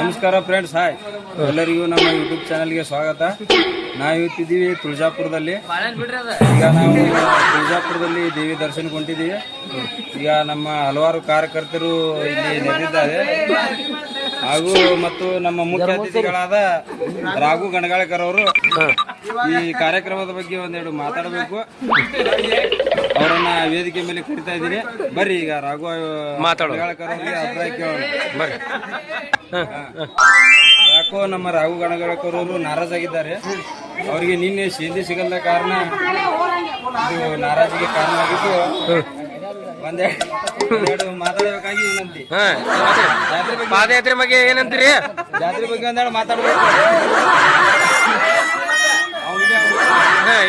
ನಮಸ್ಕಾರ friends, hi ಎಲ್ಲರಿಗೂ ನಮ್ಮ ಯೂಟ್ಯೂಬ್ ಚಾನಲ್ಗೆ ಸ್ವಾಗತ. ನಾವು ಇವತ್ತಿದ್ದೀವಿ ತುಳಜಾಪುರದಲ್ಲಿ. ಈಗ ನಾವು ತುಳಜಾಪುರದಲ್ಲಿ ದೇವಿ ದರ್ಶನಕ್ಕೆ ಹೊಂಟಿದ್ದೀವಿ. ಈಗ ನಮ್ಮ ಹಲವಾರು ಕಾರ್ಯಕರ್ತರು ಇಲ್ಲಿ ನೆರೆದಿದ್ದಾರೆ ಹಾಗೂ ಮತ್ತು ನಮ್ಮ ಮುಖ್ಯ ಅತಿಥಿಗಳಾದ ರಾಘು ಗಣಗಾಳಕರ್ ಅವರು ಈ ಕಾರ್ಯಕ್ರಮದ ಬಗ್ಗೆ ಒಂದೆರಡು ಮಾತಾಡಬೇಕು. ಅವರನ್ನ ವೇದಿಕೆ ಮೇಲೆ ಕರಿತಾ ಇದ್ದೀನಿ. ಬರ್ರಿ ಈಗ ರಾಘು ಗಣಗಾಳಕರ್ ಅವರಿಗೆ ಅಭಿಪ್ರಾಯ ಕೇಳೋಣ. ಬರ್ರಿ. ಯಾಕೋ ನಮ್ಮ ರಾಘು ಗಣಗಾಳಕರ್ ಅವರು ನಾರಾಜಾಗಿದ್ದಾರೆ. ಅವರಿಗೆ ನಿನ್ನೆ ಸಿಂಧಿ ಸಿಗದ ಕಾರಣ ಇದು ನಾರಾಜಿಗೆ ಕಾರಣವಾಗಿದ್ದು ಒಂದೆರಡು ಮಾತಾಡಬೇಕಾಗಿ ವಿನಂತಿ. ಪಾದಯಾತ್ರೆ ಬಗ್ಗೆ ಏನಂತೀರಿ? ಜಾತ್ರೆ ಬಗ್ಗೆ ಒಂದೆರಡು ಮಾತಾಡ್ಬೇಕು.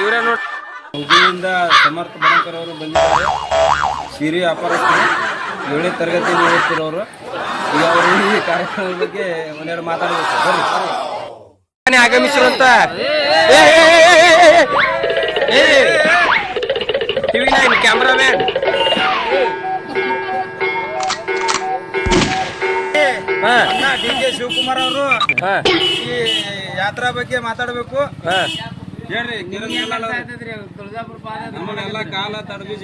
ಇವರ ನೋಡಿ ಹುಬ್ಬಳ್ಳಿಯಿಂದ ಸಮರ್ಥ ಬಣಕರ್ ಅವರು ಬಂದಿದ್ದಾರೆ. ಸಿರಿ ವ್ಯಾಪಾರಸ್ಥರು, 7ನೇ ತರಗತಿಯಲ್ಲಿ ಓದ್ತಿರೋರು. ಈಗ ಅವರು ಈ ಕಾರ್ಯಕ್ರಮದ ಬಗ್ಗೆ ಒಂದೆರಡು ಮಾತಾಡಬೇಕು. ಬರ್ರಿ. ಆಗಮಿಸಿರುವಂತ TV9 ಕ್ಯಾಮ್ರಾಮ್ಯಾನ್ DJ ಶಿವಕುಮಾರ್ ಅವರು ಈ ಯಾತ್ರಾ ಬಗ್ಗೆ ಮಾತಾಡಬೇಕು. ಹೇಳ್ರಿ. ನಮ್ಮನ್ನೆಲ್ಲ ಕಾಲ ತಡಬೀಜ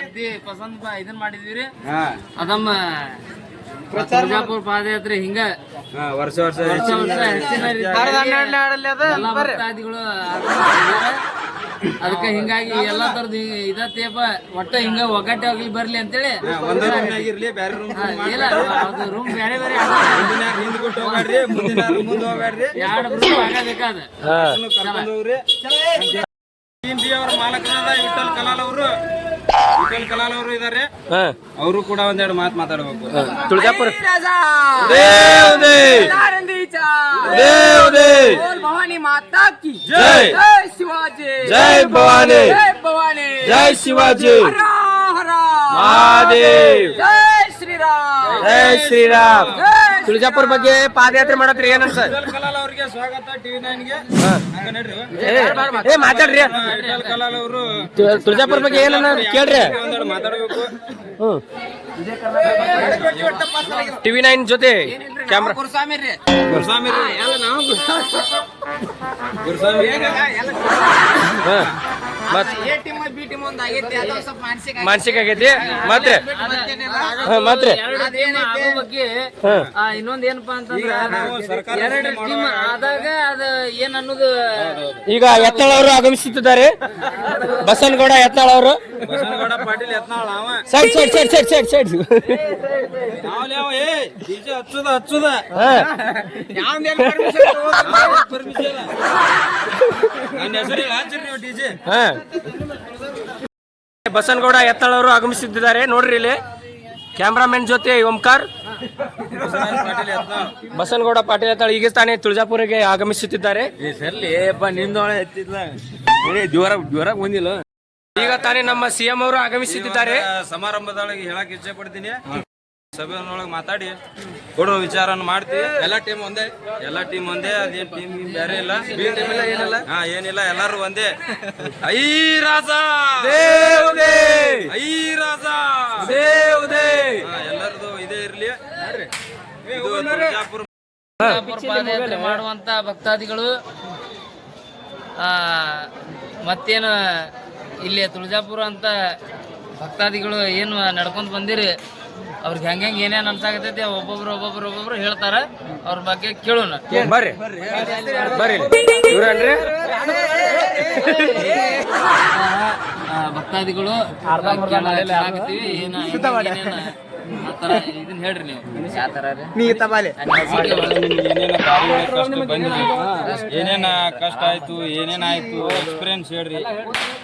ಅಗ್ದಿ ಪಸಂದ್ ಇದನ್ ಮಾಡಿದ್ವಿ. ಅದಮ್ಮ ತುಳಜಾಪುರ ಪಾದಯಾತ್ರೆ ಹಿಂಗ ವರ್ಷ ಭಕ್ತಾದಿಗಳು ಅದಕ್ಕೆ ಹಿಂಗಾಗಿ ಎಲ್ಲಾ ತರದ್ ಇದತ್ತೇಪ ಒಟ್ಟ ಹಿಂಗ ಒಗ್ಗಟ್ಟೆ ಹೋಗ್ಲಿ ಬರ್ಲಿ ಅಂತೇಳಿ ಅದು ರೂಮ್ ಬೇರೆ ಬೇರೆ ಎರಡು ರೂಮ್ ಆಗಬೇಕಾದ ಅವರ ಮಾಲಕರಾದ ವಿಠಲ್ ಕಲಾಲ್ ಅವರು ಇದ್ದಾರೆ. ಅವರು ಕೂಡ ಒಂದೆರಡು ಮಾತು ಮಾತಾಡಬೇಕು. ತುಳಜಾಪುರ ಭವಾನಿ ಮಾತಾ ಕಿ ಜೈ, ಜೈ ಶಿವಾಜಿ, ಜೈ ಭವಾನಿ, ಜೈ ಭವಾನಿ, ಜೈ ಶಿವಾಜಿ, ಹರ ಹರ ಮಹಾದೇವ್, ಜೈ ಶ್ರೀರಾಮ್, ಜೈ ಶ್ರೀರಾಮ್. ತುಳಜಾಪುರ ಬಗ್ಗೆ ಪಾದಯಾತ್ರೆ ಮಾಡತ್ರಿ ಏನಂತ ಕಲಾಲ್ ಅವರಿಗೆ ಸ್ವಾಗತ. TV9ಗೆ ಮಾತಾಡ್ರಿ. ವಿಠಲ್ ಕಲಾಲ್ ಅವರು ತುಳಜಾಪುರ ಬಗ್ಗೆ ಏನನ್ನ ಕೇಳ್ರಿ. ಒಂದೆರಡು ಮಾತಾಡಬೇಕು. TV9 ಜೊತೆ ಕ್ಯಾಮ್ರಾ ಗುರುಸ್ವಾಮಿ ರೀ, Guruswamy A team B team ಒಂದ್ ಆಗೈತಿ. ಅದು ಸ್ವಲ್ಪ ಮಾನಸಿಕ ಆಗೈತಿ. ಮತ್ತೆ ಮತ್ತೆ ಬಗ್ಗೆ ಇನ್ನೊಂದ್ ಏನಪ್ಪಾ ಅಂತಂದ್ರ ಎರಡು ಟೀಮ್ ಆದಾಗ ಅದ ಏನ್ ಅನ್ನೋದು ಈಗ ಯತ್ನಾಳ್ ಅವರು ಆಗಮಿಸುತ್ತಿದ್ದಾರೆ. ಬಸನಗೌಡ ಯತ್ನಾಳ್ ಅವರು. ಬಸನಗೌಡ ಪಾಟೀಲ್ ಯತ್ನಾಳ್ ಅವ side side side side side side ಹಚ್ಚುದ ಬಸನಗೌಡ ಯತ್ನಾಳ್ ಅವರು ಆಗಮಿಸುತ್ತಿದ್ದಾರೆ. ನೋಡ್ರಿ ಇಲ್ಲಿ ಕ್ಯಾಮ್ರಾಮನ್ ಜೊತೆ ಓಂಕಾರ್. ಬಸನಗೌಡ ಪಾಟೀಲ್ ಯತ್ನಾಳ್ ಈಗ ತಾನೇ ತುಳಜಾಪುರಕ್ಕೆ ಆಗಮಿಸುತ್ತಿದ್ದಾರೆ. ಜ್ವರ ಬಂದಿಲ್ಲ. ಈಗ ತಾನೇ ನಮ್ಮ CM ಅವರು ಆಗಮಿಸುತ್ತಿದ್ದಾರೆ. ಸಮಾರಂಭದೊಳಗೆ ಹೇಳಕ್ ಇಚ್ಛೆ ಪಡ್ತೀನಿ. ಸಭೆಯೊಳಗೆ ಮಾತಾಡಿ ಕೊಡೋ ವಿಚಾರನ ಮಾಡ್ತೀವಿ. ಎಲ್ಲ ಟೀಮ್ ಒಂದೇ. ಅದೇನ್ ಟೀಮ್ ಬೇರೆ ಇಲ್ಲ, ಏನಿಲ್ಲ, ಎಲ್ಲಾರು ಒಂದೇ. ಐ ರಾಜ ಐ ರಾಜ ಎಲ್ಲರದು ಇದೇ ಇರ್ಲಿ. ತುಳಜಾಪುರ ಪಾದಯಾತ್ರೆ ಮಾಡುವಂತ ಭಕ್ತಾದಿಗಳು ಮತ್ತೇನು ಇಲ್ಲಿ ತುಳಜಾಪುರ ಅಂತ ಭಕ್ತಾದಿಗಳು ಏನು ನಡ್ಕೊಂತ ಬಂದಿರಿ, ಅವ್ರಿಗೆ ಹೆಂಗೆ ಏನೇನು ಅನ್ಸಾಕತೈತಿ ಒಬ್ಬೊಬ್ರು ಹೇಳ್ತಾರ. ಅವ್ರ ಬಗ್ಗೆ ಕೇಳೋಣ. ಬರ್ರಿ ಬರ್ರಿ. ಇವ್ರನ್ರಿ ಭಕ್ತಾದಿಗಳು ಇದನ್ನ ಹೇಳ್ರಿ ನೀವು ಯಾವ ತರ ಏನೇನ ಕಷ್ಟ ಆಯ್ತು, ಏನೇನಾಯ್ತು ಎಕ್ಸ್ಪೀರಿಯನ್ಸ್ ಹೇಳ್ರಿ.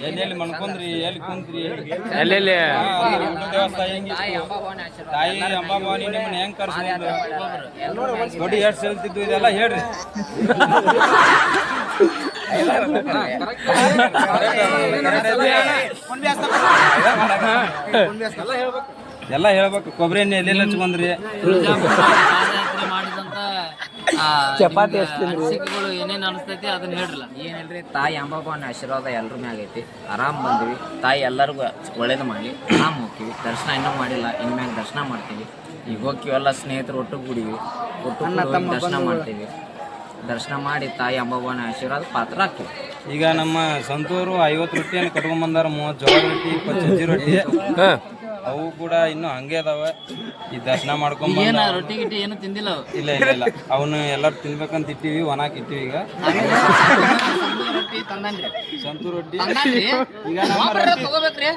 ಎಲ್ಲೆಲ್ಲಿ ಮನ್ಕೊಂಡ್ರಿ, ಎಲ್ಲಿ ಕುಂತ್ರಿ, ಎಲ್ಲೆಲ್ಲಿ ದೇವಸ್ಥಾನ ಹೆಂಗಿತ್ತು, ತಾಯಿ ಅಂಬಾಭವಾನಿ ನಿಮ್ಮನ್ನ ಹೆಂಗ್ ಕರ್ಸ್ಕೊಂಡು ದೊಡ್ಡ ಎಷ್ಟು ಹೇಳ್ತಿದ್ದು ಇದೆಲ್ಲ ಹೇಳ್ರಿ. ಎಲ್ಲ ಹೇಳ್ಬೇಕು. ಕೊಬ್ಬರಿ ಎಣ್ಣೆ ಎಲ್ಲೆಲ್ಲ ಹಚ್ಕೊಂಡ್ರಿ, ಮಾಡಿದಂತ ಚಪಾತಿ ಅನಿಸಿಕೆಗಳು ಏನೇನು ಅನಿಸ್ತೈತಿ ಅದನ್ನ ಹೇಳ್ರಲ್ಲ. ಏನಿಲ್ರಿ, ತಾಯಿ ಅಂಬಾಭವಾನಿ ಆಶೀರ್ವಾದ ಎಲ್ರ ಮ್ಯಾಗ ಐತಿ. ಆರಾಮ್ ಬಂದಿವಿ. ತಾಯಿ ಎಲ್ಲರಿಗೂ ಒಳ್ಳೇದು ಮಾಡಲಿ. ಆರಾಮ್ ಹೋಗ್ತೀವಿ. ದರ್ಶನ ಇನ್ನೂ ಮಾಡಿಲ್ಲ, ಇನ್ಮ್ಯಾಗ ದರ್ಶನ ಮಾಡ್ತೀವಿ. ಈಗ ಹೋಗ್ತೀವೆಲ್ಲ ಸ್ನೇಹಿತರು ಒಟ್ಟು ಕೂಡಿವಿ, ಒಟ್ಟು ಕೂಡಿ ದರ್ಶನ ಮಾಡ್ತೀವಿ. ದರ್ಶನ ಮಾಡಿ ತಾಯಿ ಅಂಬಾಬನ ಆಶೀರ್ವಾದ ಪಾತ್ರ ಹಾಕಿವಿ. ಈಗ ನಮ್ಮ ಸಂತೂರು 50 ರೊಟ್ಟಿಯನ್ನು ಕಟ್ಕೊಂಡ್ ಬಂದಾರ, 30 ಜೋಳ ರೊಟ್ಟಿ, 20 ಸಜ್ಜಿ ರೊಟ್ಟಿ. ಅವು ಕೂಡ ಇನ್ನು ಹಂಗೆ ಅದಾವ. ಈ ದರ್ಶನ ಮಾಡ್ಕೊಂಡ್ ಏನ ರೊಟ್ಟಿ ಗಿಟ್ಟಿ ಏನು ತಿಂದಿಲ್ಲ ಅವು? ಇಲ್ಲ ಇಲ್ಲ ಇಲ್ಲ, ಅವನು ಎಲ್ಲರೂ ತಿನ್ಬೇಕಂತ ಇಟ್ಟಿವಿ, ಒಣಾಕ್ ಇಟ್ಟಿವಿ. ಈಗ ರೊಟ್ಟಿ ತಂದನ್ರಿ, ಸಂತೂರು ರೊಟ್ಟಿ ತಂದನ್ರಿ. ಈಗ ನಮ್ಮ ತಗೋಬೇಕ್ರಿ.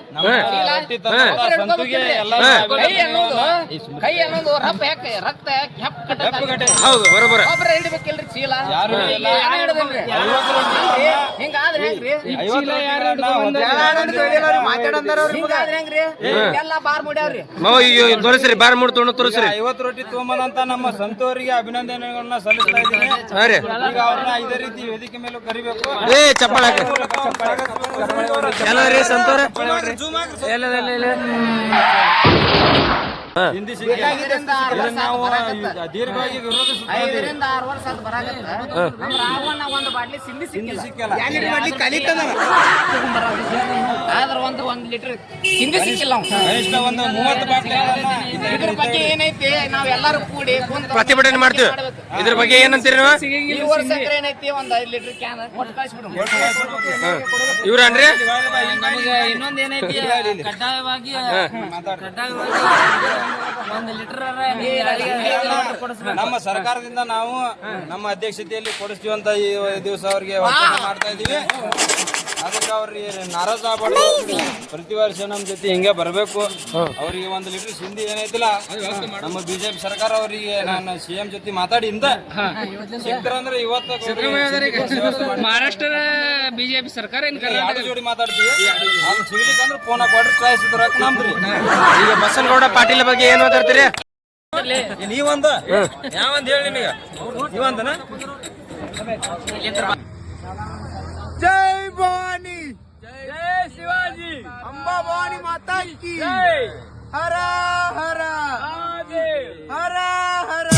ರೊಟ್ಟಿ ತಂದ ಸಂತೂಗೆ ಎಲ್ಲ ಕೈ ಅನ್ನೋದು ರಕ್ತ ಹೌದು ಬರೋಬರ. ಒಬ್ಬರ ಹಿಡಿಬೇಕಿಲ್ರಿ ಚೀಲ. ಯಾರು ಹಿಂಗಾದ್ರೆ ಹೆಂಗ್ರಿ? ಹೆಂಗ್ರಿ? ಎಲ್ಲ ಬಾರ್ ಮುಡ್ಯಾವ್ರಿ. ತೋರಿಸ್ರಿ ಬಾರ್ ಮೂಡ್ ತೊಗೊಂಡು ತೋರಿಸ್ರಿ. 50 ರೊಟ್ಟಿ ತೊಗೊಂಬಂತ ನಮ್ಮ ಸಂತೂರಿಗೆ ಅಭಿನಂದನೆಗಳನ್ನ ಸಲ್ಲಿಸ್ತಾ ಇದ್ದೀನಿ. ಹಾ ರೀ, ಈಗ ಅವ್ರನ್ನ ಇದೇ ರೀತಿ ವೇದಿಕೆ ಮೇಲೆ ಕರಿಬೇಕು. ಏ ಚಪ್ಪಾಳೆ ಎಲ್ಲರಿ ಸಂತೋರ ಹಿಂದಿ ಸಿಕ್ಕಿ ನಾವು ದೀರ್ಘವಾಗಿ ವಿರೋಧಿಸುತ್ತಾ 5ರಿಂದ 6 ವರ್ಷ ಅದು ಬರಾಕತ್ತ. ನಮ್ಮ ರಾವಣ ಒಂದು ಬಾಟ್ಲಿ ಸಿಂಧಿ ಸಿಕ್ಕಿಲ್ಲ. ಆದ್ರ ಒಂದು 1 ಲೀಟರ್ ಸಿಂಧಿ ಸಿಕ್ಕಿಲ್ಲ. ಕನಿಷ್ಠ ಒಂದು 30 ಬಾಟ್ಲಿಗಳನ್ನ ಇದ್ರ ಬಗ್ಗೆ ಏನೈತಿ ನಾವ್ ಎಲ್ಲಾರು ಕೂಡಿ ಕುಂತು ಪ್ರತಿಭಟನೆ ಮಾಡ್ತೀವಿ. ಇದ್ರ ಬಗ್ಗೆ ಏನಂತೀರಿ ನೀವು? ಈ ವರ್ಷ ಏನೈತಿ ಒಂದ್ 5 ಲೀಟರ್ ಕ್ಯಾನ್ ಕೊಟ್ಟು ಕಳಿಸ್ಬಿಡು. ಇವ್ರನ್ರಿ ನಮಗೆ ಇನ್ನೊಂದ್ ಏನೈತಿ, ಕಡ್ಡಾಯವಾಗಿ 1 ಲೀಟರ್ ನಮ್ಮ ಸರ್ಕಾರದಿಂದ ನಾವು ನಮ್ಮ ಅಧ್ಯಕ್ಷತೆಯಲ್ಲಿ ಕೊಡಿಸ್ತೀವಿ ಅಂತ ಈ ದಿವಸ ಅವ್ರಿಗೆ ವಚನ ಮಾಡ್ತಾ ಇದೀವಿ. ಅದಕ್ಕೆ ಅವ್ರಿಗೆ ನಾರಾಜ್ ಆಗ್ಬಾರ್ದು. ಪ್ರತಿ ವರ್ಷ ನಮ್ಮ ಜೊತೆ ಹಿಂಗೆ ಬರಬೇಕು. ಅವ್ರಿಗೆ 1 ಲೀಟರ್ ಸಿಂಧಿ ಏನೈತಿಲ್ಲ, ನಮ್ಮ ಬಿಜೆಪಿ ಸರ್ಕಾರ ಅವರಿಗೆ ನಾನು CM ಜೊತೆ ಮಾತಾಡಿ ಇಂದ ಸಿಕ್ತಾರಂದ್ರೆ ಇವತ್ತು ಮಹಾರಾಷ್ಟ್ರ ಬಿಜೆಪಿ ಸರ್ಕಾರ ಎರಡು ಜೋಡಿ ಮಾತಾಡ್ತೀವಿ. ಅದು ಸಿಗ್ಲಿಕ್ಕೆ ಅಂದ್ರೆ ಫೋನ್ ಹಾಕಿ ಟ್ರೈಸಿದ್ರ ನಮ್ದ್ರಿ. ಈಗ ಬಸನಗೌಡ ಪಾಟೀಲ್ ಬಗ್ಗೆ ಏನ್ ಮಾತಾಡ್ತೀರಿ? ನೀವಂದ ಯಾವಂದ ಹೇಳಿ ನಿನಗ ನೀವಂದನ. जय भवानी, जय शिवाजी, अंबा भवानी माता की हरा हरा हरा हरा